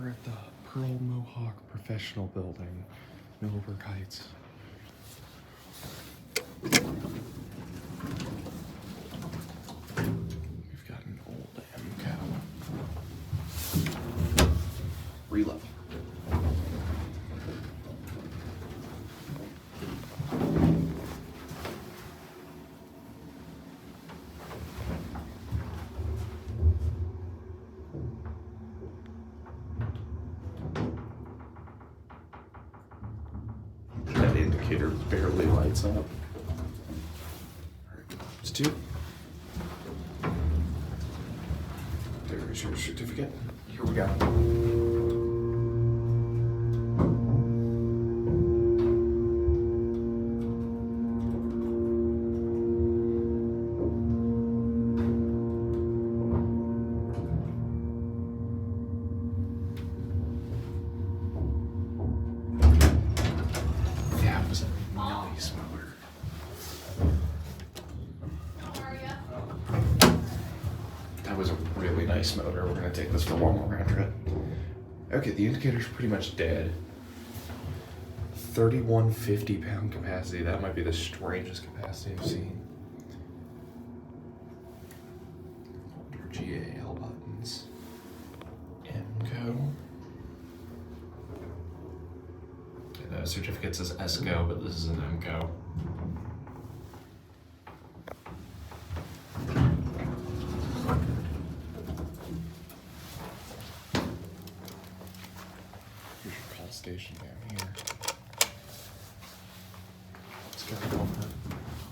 We're at the Pearl Mohawk Professional Building, Middleburg Heights. We've got an old EMCO. Reload. That indicator barely lights up. It's 2. There's your certificate. Here we go. That was a nice motor. That was a really nice motor. We're gonna take this for one more round trip. Okay, the indicator's pretty much dead. 3150 pound capacity. That might be the strangest capacity I've seen. Hold your GAL buttons. EMCO. The certificate says ESCO, but this is an EMCO. Here's your call station down here. It's got a bumper.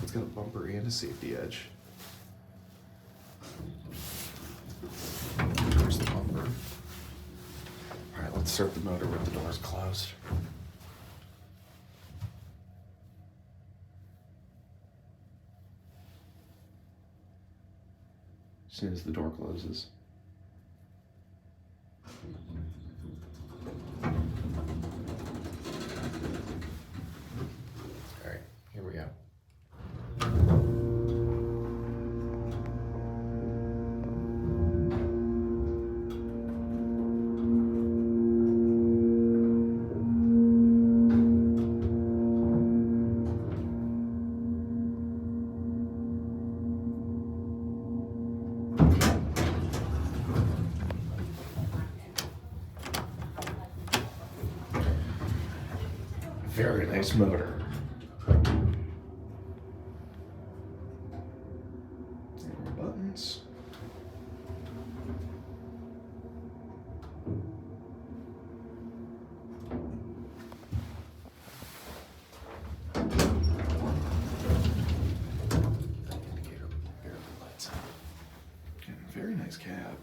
It's got a bumper and a safety edge. There's the bumper. All right, let's start the motor with the doors closed. As soon as the door closes. All right, here we go. Very nice motor. And more buttons. Indicator barely lights up. Very nice cab.